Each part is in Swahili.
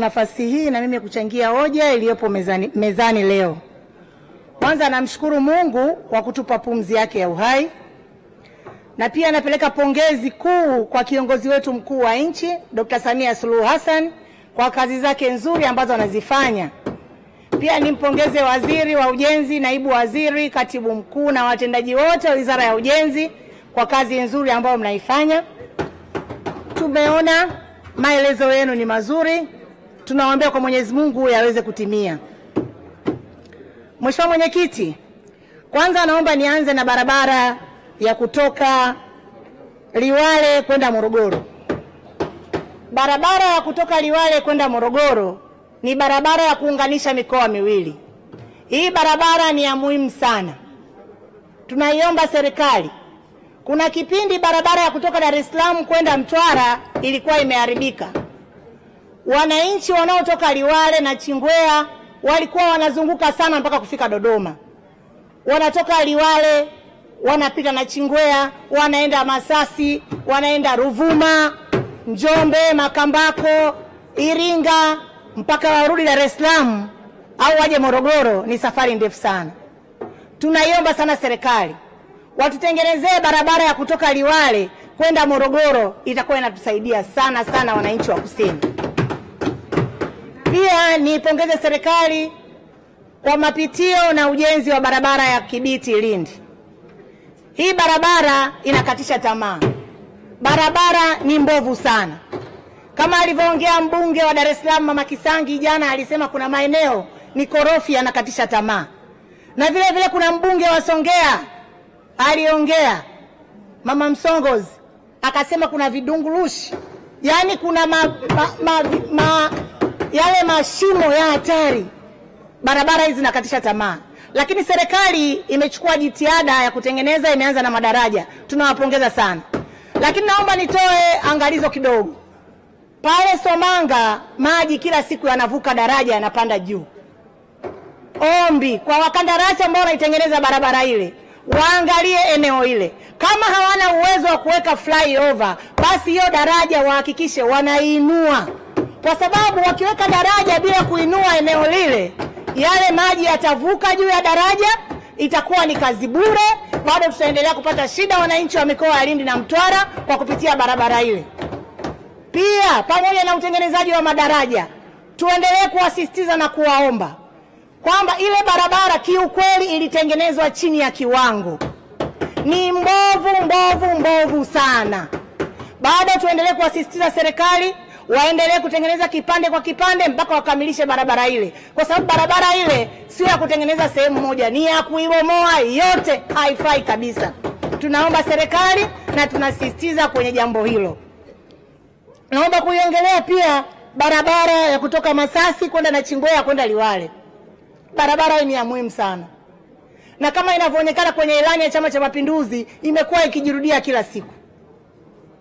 Nafasi hii na mimi kuchangia hoja iliyopo mezani leo. Kwanza namshukuru Mungu kwa kutupa pumzi yake ya uhai. Na pia napeleka pongezi kuu kwa kiongozi wetu mkuu wa nchi, Dr. Samia Suluhu Hassan, kwa kazi zake nzuri ambazo anazifanya. Pia nimpongeze Waziri wa Ujenzi, Naibu Waziri, Katibu Mkuu na watendaji wote wa Wizara ya Ujenzi kwa kazi nzuri ambayo mnaifanya. Tumeona maelezo yenu ni mazuri. Tunaombea kwa Mwenyezi Mungu yaweze kutimia. Mheshimiwa Mwenyekiti, kwanza naomba nianze na barabara ya kutoka Liwale kwenda Morogoro. Barabara ya kutoka Liwale kwenda Morogoro ni barabara ya kuunganisha mikoa miwili. Hii barabara ni ya muhimu sana. Tunaiomba serikali. Kuna kipindi barabara ya kutoka Dar es Salaam kwenda Mtwara ilikuwa imeharibika. Wananchi wanaotoka Liwale na Chingwea walikuwa wanazunguka sana mpaka kufika Dodoma. Wanatoka Liwale, wanapita na Chingwea, wanaenda Masasi, wanaenda Ruvuma, Njombe, Makambako, Iringa, mpaka warudi Dar es Salaam au waje Morogoro. Ni safari ndefu sana. Tunaiomba sana serikali watutengenezee barabara ya kutoka Liwale kwenda Morogoro. Itakuwa inatusaidia sana sana wananchi wa kusini. Pia niipongeze serikali kwa mapitio na ujenzi wa barabara ya Kibiti Lindi. Hii barabara inakatisha tamaa. Barabara ni mbovu sana. Kama alivyoongea mbunge wa Dar es Salaam Mama Kisangi jana, alisema kuna maeneo ni korofi yanakatisha tamaa. Na vile vile kuna mbunge wa Songea aliongea, Mama Msongozi, akasema kuna vidungurushi. Yaani kuna yale mashimo ya hatari. Barabara hizi zinakatisha tamaa. Lakini serikali imechukua jitihada ya kutengeneza, imeanza na madaraja. Tunawapongeza sana. Lakini naomba nitoe angalizo kidogo. Pale Somanga maji kila siku yanavuka daraja yanapanda juu. Ombi kwa wakandarasi ambao wanaitengeneza barabara ile, waangalie eneo ile. Kama hawana uwezo wa kuweka flyover, basi hiyo daraja wahakikishe wanaiinua. Kwa sababu wakiweka daraja bila kuinua eneo lile, yale maji yatavuka juu ya daraja, itakuwa ni kazi bure. Bado tutaendelea kupata shida wananchi wa mikoa ya Lindi na Mtwara kwa kupitia barabara ile. Pia pamoja na utengenezaji wa madaraja, tuendelee kuasisitiza na kuwaomba kwamba ile barabara kiukweli ilitengenezwa chini ya kiwango. Ni mbovu sana. Bado tuendelee kuasisitiza serikali waendelee kutengeneza kipande kwa kipande mpaka wakamilishe barabara ile. Kwa sababu barabara ile sio ya kutengeneza sehemu moja, ni ya kuibomoa yote, haifai kabisa. Tunaomba serikali na tunasisitiza kwenye jambo hilo. Naomba kuiongelea pia barabara ya kutoka Masasi kwenda na Chingwea kwenda Liwale. Barabara hii ni ya muhimu sana. Na kama inavyoonekana kwenye ilani ya Chama cha Mapinduzi, imekuwa ikijirudia kila siku.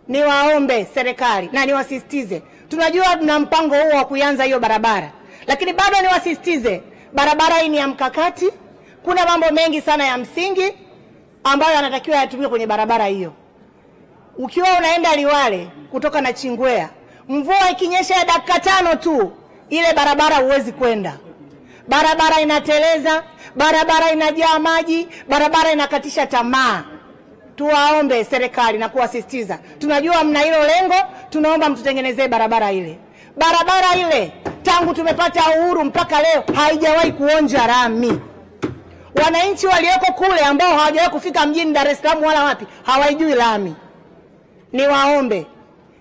Niwaombe serikali na niwasisitize. Tunajua tuna mpango huo wa kuanza hiyo barabara. Lakini bado niwasisitize, barabara hii ni ya mkakati. Kuna mambo mengi sana ya msingi ambayo yanatakiwa yatumike kwenye barabara hiyo. Ukiwa unaenda Liwale kutoka na Chingwea, mvua ikinyesha ya dakika 5 tu, ile barabara huwezi kwenda. Barabara inateleza, barabara inajaa maji, barabara inakatisha tamaa. Tuwaombe serikali na kuwasisitiza. Tunajua mna hilo lengo, tunaomba mtutengenezee barabara ile. Barabara ile tangu tumepata uhuru mpaka leo haijawahi kuonja lami. Wananchi walioko kule ambao hawajawahi kufika mjini Dar es Salaam wala wapi, hawaijui lami. Niwaombe,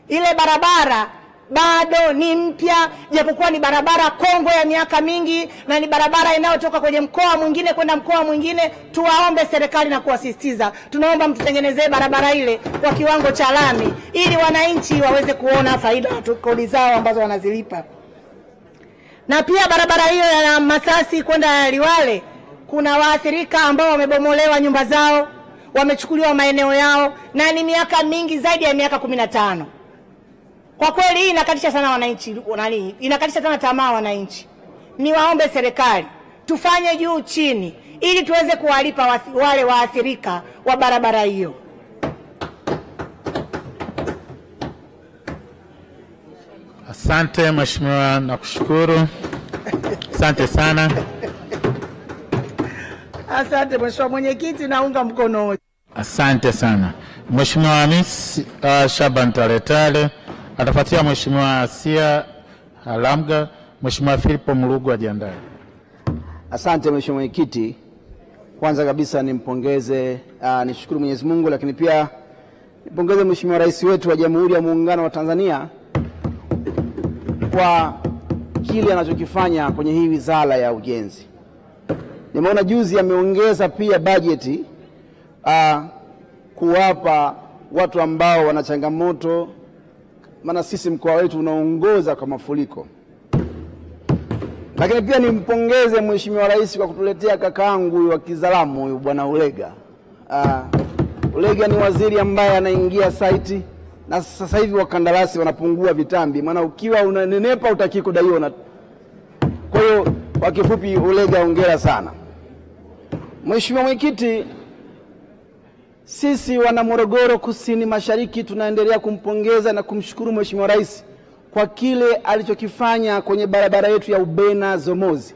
ile barabara bado ni mpya, japokuwa ni barabara kongwe ya miaka mingi na ni barabara inayotoka kwenye mkoa mwingine kwenda mkoa mwingine. Tuwaombe serikali na kuwasisitiza. Tunaomba mtutengenezee barabara ile kwa kiwango cha lami ili wananchi waweze kuona faida ya kodi zao ambazo wanazilipa. Na pia barabara hiyo ya Masasi kwenda Liwale, kuna waathirika ambao wamebomolewa nyumba zao, wamechukuliwa maeneo yao, na ni miaka mingi, zaidi ya miaka 15. Kwa kweli hii inakatisha sana wananchi, inakatisha sana tamaa wananchi. Niwaombe serikali tufanye juu chini ili tuweze kuwalipa wale waathirika wa barabara hiyo. Asante Mheshimiwa, nakushukuru. Asante sana. Asante Mheshimiwa Mwenyekiti, naunga mkono. Asante sana. Mheshimiwa Hamis Shaban Taletale, atafuatia Mheshimiwa Asia Halamga. Mheshimiwa Philipo Mlugu ajiandae. Asante Mheshimiwa Mwenyekiti. Kwanza kabisa nimpongeze, nishukuru Mwenyezi Mungu, lakini pia nipongeze Mheshimiwa Rais wetu wa Jamhuri ya Muungano wa Tanzania kwa kile anachokifanya kwenye hii Wizara ya Ujenzi. Nimeona juzi ameongeza pia bajeti kuwapa watu ambao wana changamoto, maana sisi mkoa wetu unaongoza kwa mafuriko. Lakini pia nimpongeze Mheshimiwa Rais kwa kutuletea kakaangu wa Kizalamu huyu Bwana Ulega. Ulega ni waziri ambaye anaingia site na sasa hivi wakandarasi wanapungua vitambi, maana ukiwa unanenepa utaki kudaiwa. Kwa hiyo kwa kifupi, Ulega hongera sana. Mheshimiwa Mwenyekiti, sisi wana Morogoro Kusini Mashariki tunaendelea kumpongeza na kumshukuru Mheshimiwa Rais kwa kile alichokifanya kwenye barabara yetu ya Ubena Zomozi.